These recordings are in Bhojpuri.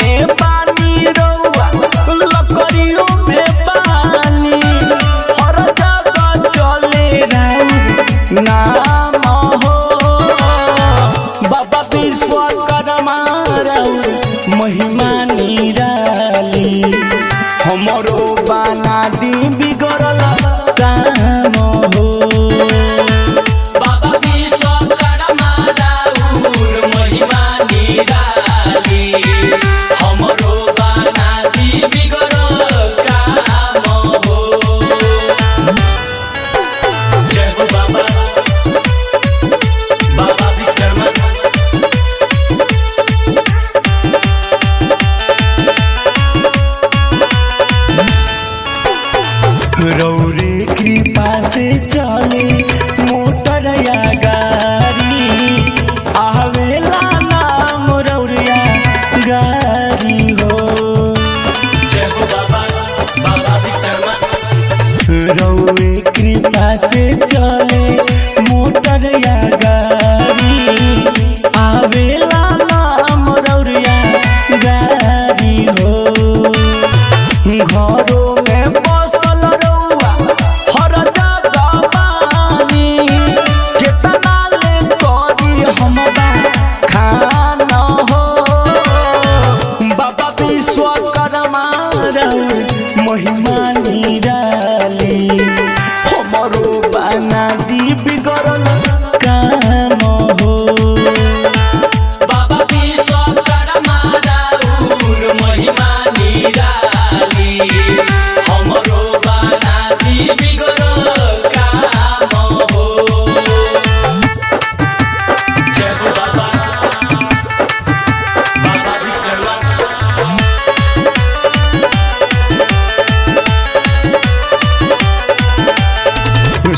में पानी रउआ लकड़ियों में पानी हर जगह चले राउर नाम हो बाबा विश्वकर्मा राउर महिमा निराली हमरो बना दी बिगड़ल काम हो बाबा विश्वकर्मा राउर महिमा निराली हमरो बना दी बिगड़ल काम हो जय हो बाबा बाबा विश्वकर्मा रौरे कृपा से चले मोटर या गाड़ी आवेला नाम रौरिया गाड़ी हो जय हो बाबा बाबा विश्वकर्मा रौरे कृपा से चले मोटर या गाड़ी आवेला नाम रौरिया गाड़ी हो घरों में बसल रउआ हर जगह पानी केतना ले करी हमरा खाना हो बाबा विश्वकर्मा राउर महिमा निराली हमरो बना दी बिगड़ल काम हो बाबा विश्वकर्मा राउर महिमा निराली हमरो बना दी बिगड़ल काम हो जय हो बाबा बाबा विश्वकर्मा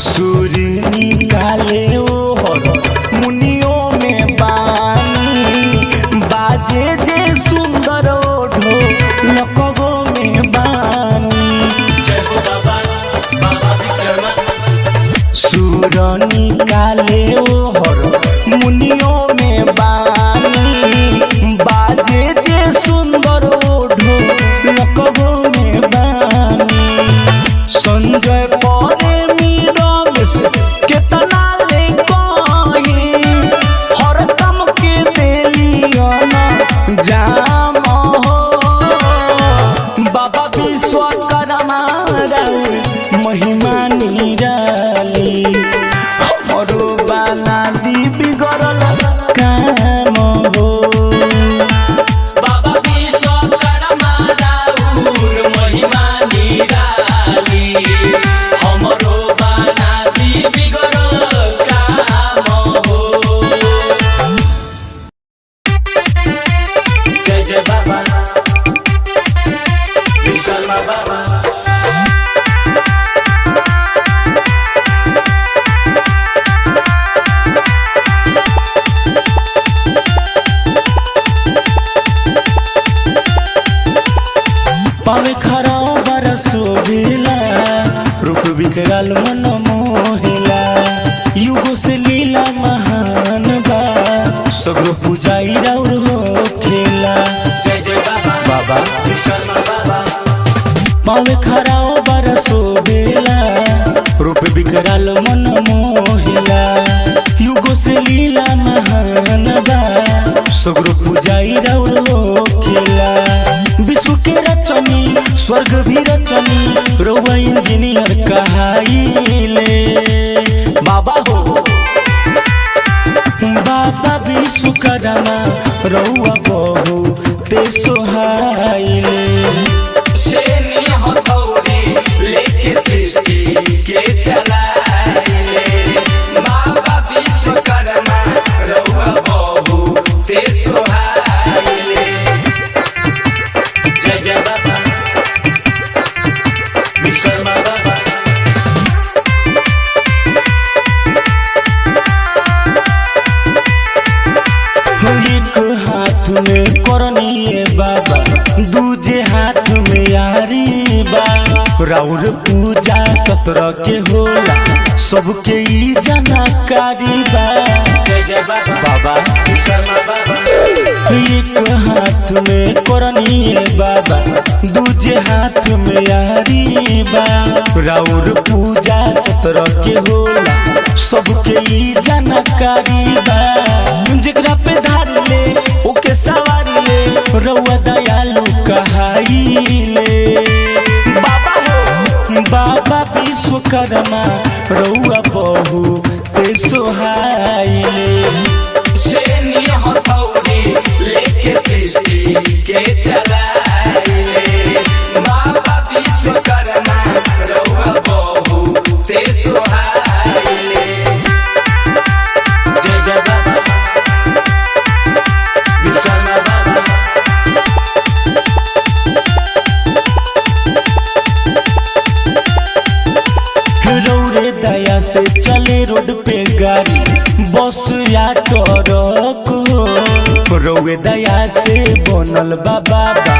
सूर्य निकाले ओहर मुनियों में पानी बाजे जे सुंदर ओढ़ो लकबो में बानी जय हो बाबा बाबा विश्वकर्मा सूर्य निकाले ओहर मुनियों में बानी बाजे जे सुंदर ओढ़ो लकबो में बानी संजय केतना ले कोई हर दम के देलियना जाम हो बाबा विश्वकर्मा राउर महिमा निराली हमरो बना दी बिगड़ल काम हो बाबा विश्वकर्मा राउर महिमा निराली हमरो बना दी बिगड़ल काम हो जय जय बाबा विश्वकर्मा बाबा पावे खराओ बरसो बेला रूप बिखरल मन मोहिला युगो से लीला महान बा सगरो पूजाई राउर हो खेला जय जय बाबा बाबा विश्वकर्मा बाबा पावे खराओ बरसो बेला रूप बिखरल मन मोहिला युगो से लीला महान बा सगरो पूजाई राउर हो खेला विश्व के रचनी स्वर्ग भी रचनी रउआ इंजीनियर कहाइले बाबा हो बाबा विश्वकर्मा रउआ बहु ते सोहाइले शेनी हथौड़ी लेके सृष्टि के चलाइले बाबा विश्वकर्मा रउआ बहु ते सोहाइले जय जय बाबा विश्वकर्मा बाबा एक हाथ में करनी बाबा दूजे हाथ में यारी बा राउर पूजा 17 के होला सबके ई जानकारी बा जय जय बाबा विश्वकर्मा बाबा एक हाथ में करनी बाबा दूजे हाथ में यारी बा। राउर पूजा 17 के होला सबके ई जानकारी बा। जेकरा पे धार ले ओके सवार ले रउआ दयालु कहाइले। बाबा हो बाबा विश्वकर्मा रउआ बहु ते सोहाइले। शेनी हथौड़ी लेके सृष्टि के चलाइले। बाबा विश्वकर्मा रउआ बहु ते सोहाइले। जय जय बाबा विश्वकर्मा बाबा। रउरे दया से चले रोड पे गाड़ी बस या ट्रक हो। रउरे दया से बनल बा बाबा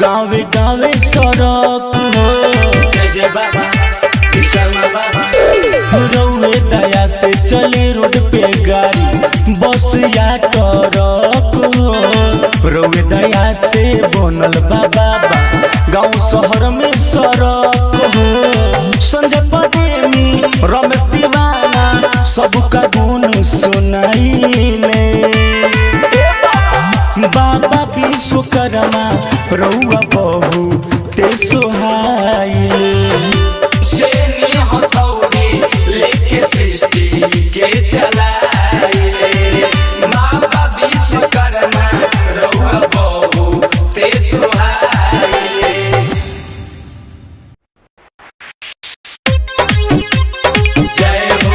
गाँवे गाँवे सड़क हो। जय जय बाबा विश्वकर्मा बाबा। रउरे दया से चले रोड पे गाड़ी बस या ट्रक हो। रउरे दया से बनल बा बाबा गाँव शहर में सड़क हो। संजय प्रेमी रमेश दीवाना सबका गुण सुनाइले। बाबा विश्वकर्मा रउआ बहु ते सोहाइले। शेनी हथौड़ी लेके सृष्टि के चलाइले। बाबा विश्वकर्मा रउआ बहु ते सोहाइले। जय हो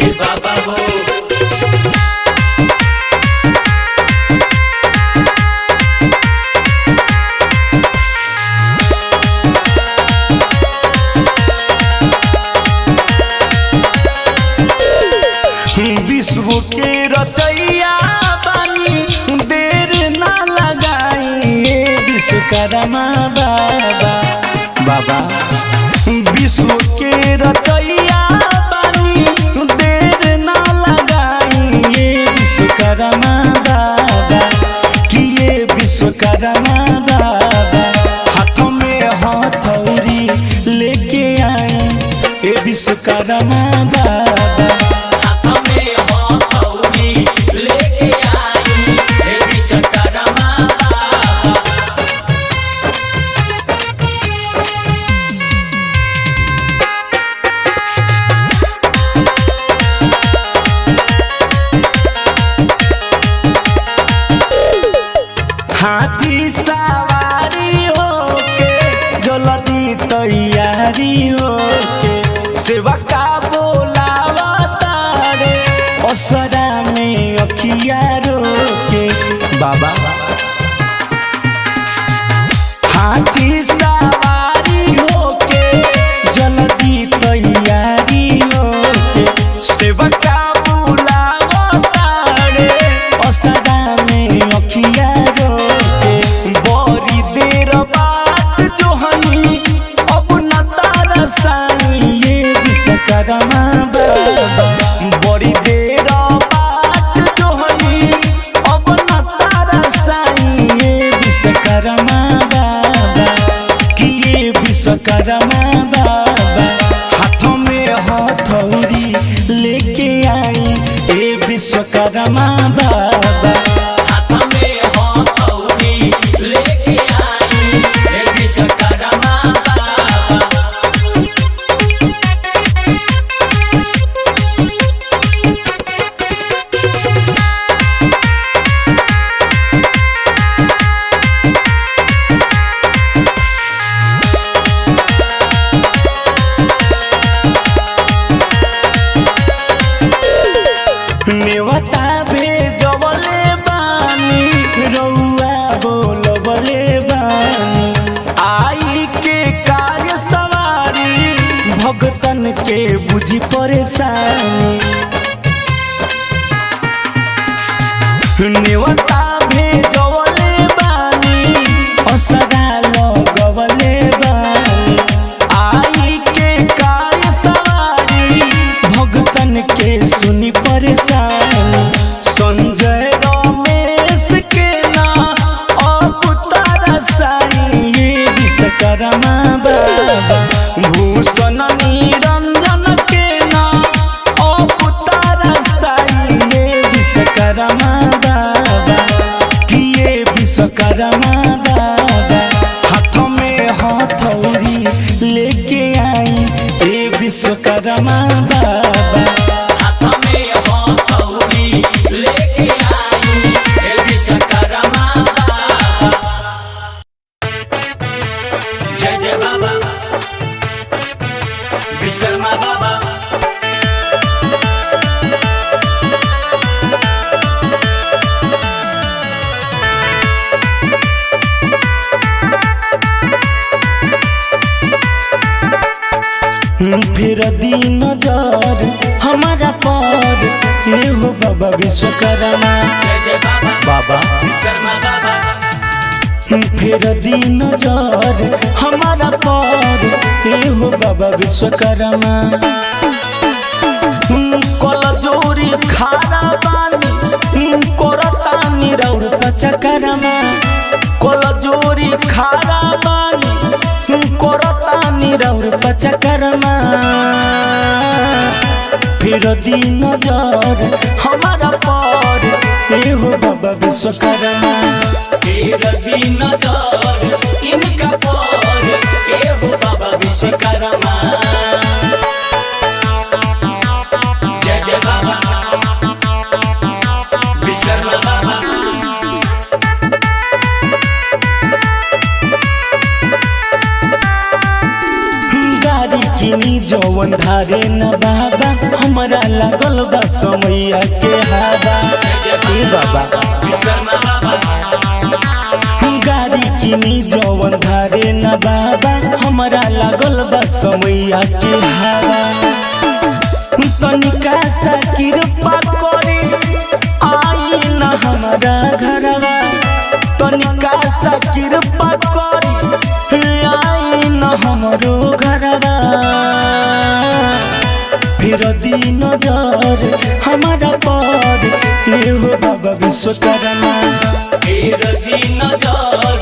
ए बाबा हो। विश्व के रचैया बानी देर ना लगाई। विश्वकर्मा बाबा बाबा विश्व के रचैया बानी देर ना लगाई। विश्वकर्मा बाबा कि ये विश्वकर्मा बाबा हाथों में हथौड़ी लेके आए। ये विश्वकर्मा बाबा हाथी सवारी होके जल्दी तैयारी होके सेवा का बोलावा तारे असरा में अखिया रोके। बाबा हाथी सवारी होके जल्दी तैयारी होके सेवा का बोलावा तारे असरा में अखिया विश्वकर्मा बाबा बड़ी देर बात जो हनी अब न तारा साई। विश्वकर्मा बाबा कि ये विश्वकर्मा बाबा हाथों में हथौड़ी लेके आई। ए विश्वकर्मा बाबा हाथ में हथौड़ी लेके आई। ए विश्वकर्मा बाबा। नेवता भेजवले बानी रउआ बोलवले बानी। आई के कार्य सवारी भगतन के बुझी परेशानी। नेवता भेजवले बानी असरा लगवले बानी। आई के कार्य सवारी भगतन के सुनी परेशानी। संजय रमेश के विश्वकर्मा बाबा हाथ में हथौड़ी लेके आई ए विश्वकर्मा बाबा हाथ में हथौड़ी लेके आई ए विश्वकर्मा बाबा। जय जय बाबा विश्वकर्मा बाबा। फिर दिन नजर हमारा पर ए हो बाबा विश्वकर्मा जय जय बाबा बाबा विश्वकर्मा बाबा। फिर दिन नजर हमारा पर ए हो बाबा विश्वकर्मा कल जोरी खारा बानी करतानी रौर पचकर्मा कल जोरी खारा बानी करतानी रौर पचकर्मा फिर दिन नजर हमारा पर ए हो बाबा विश्वकर्मा फिर दिन नजर इनका पर ए हो बाबा विश्वकर्मा। जय जय बाबा विश्वकर्मा बाबा। गाड़ी किनी जवन धारे न बाबा हमारा लागल बा समैया के हवा ए बाबा विश्वकर्मा बाबा। गाड़ी किनी जवन धारे न बाबा हमारा लागल बा समैया के हवा तनिका सा कृपा करे आई न हमारा घरवा तनिका सा कृपा करे आई न हमरो घरवा फिर दिन नजर हमारा पर ए हो बाबा विश्वकर्मा फिर दिन नजर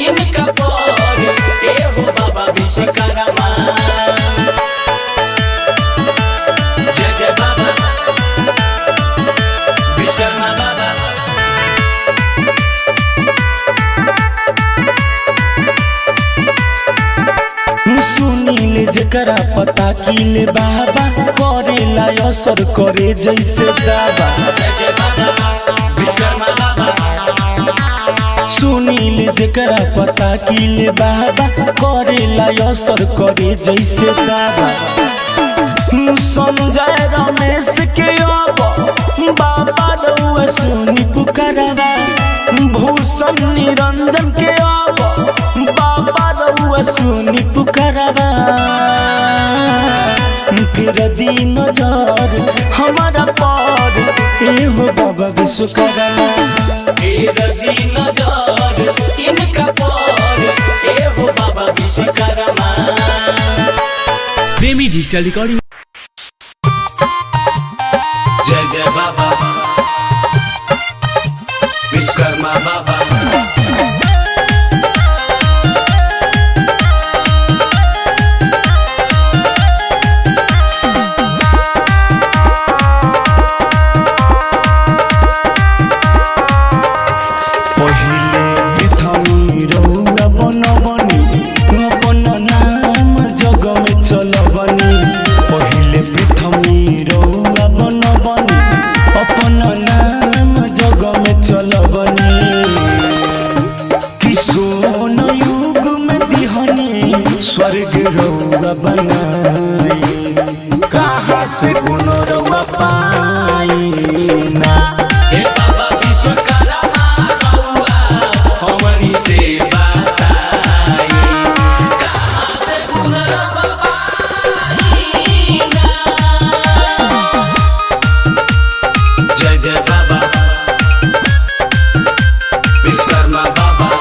इनका पर ए हो बाबा विश्वकर्मा। जय जय बाबा विश्वकर्मा बाबा। सुनीले जकरा पता किले बाबा करेला असर करे जैसे दावा जय जय बाबा विश्वकर्मा बाबा। सुनीले जकरा पता किले बाबा करेला असर करे जैसे दावा संजय रमेश के अब बाबा रउआ सुनी पुकारवा भूषण निरंजन के अब बाबा रउआ सुनी पुकारवा फिर दिन नजर हमारा पर ए हो बाबा विश्वकर्मा फिर दिन नजर इनका पर ए हो बाबा विश्वकर्मा। प्रेमी डिजिटल रिकॉर्डिंग। जय जय बाबा विश्वकर्मा बाबा। पहिले पृथ्वी रौआ बनबनी अपन नाम जग में चलबनी पहिले पृथ्वी रौआ बनबनी अपन नाम जग में चलबनी किशोन युग में दिहनी स्वर्ग रौआ बनाई कहाँ से गुण रौआ पाई ना हे बाबा विश्वकर्मा रउआ हमनी से बताई कहाँ से गुण रउआ पाई ना। जय जय बाबा विश्वकर्मा बाबा।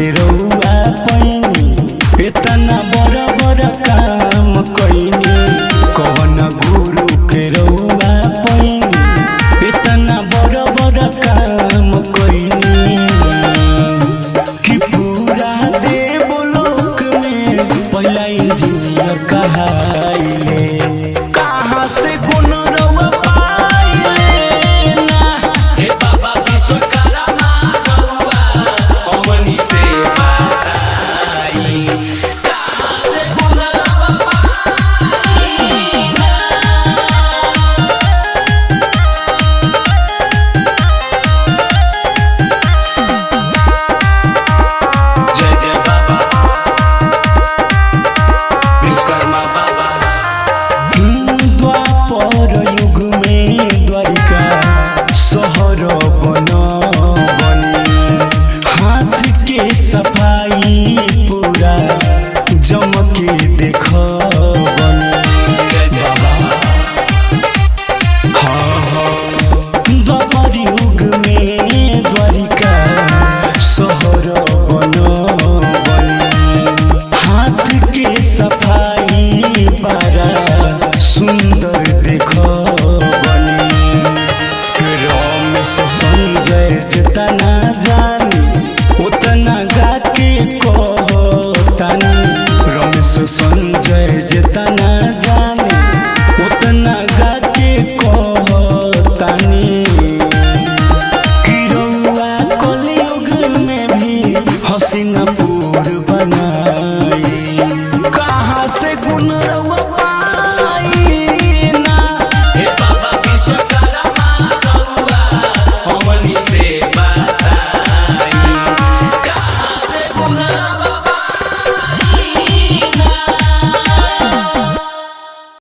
के रउआ पैनी इतना बड़ा बड़ा काम कैनी कवन गुरु के रउआ पैनी इतना बड़ा बड़ा काम कैनी कि पूरा देवलोक में पहला इंजीनियर कहाइले कहाँ से गुण रउआ पाइले ना हे बाबा विश्वकर्मा रउआ हमनी से बताई कहाँ से गुण रउआ पाई ना। जय जय बाबा विश्वकर्मा बाबा। द्वापर युग में द्वारिका शहर बनवनी हाथ के सफाई पूरा जमके देखबनी द्वापर युग में द्वारिका शहर बनवनी हाथ के सफाई पारा सुंदर देखबनी रमेश संजय जितना जानी उतना गा के कहतानी रमेश संजय जितना जानी उतना गा के कहतानी कि रउआ कलयुग में भी हसीना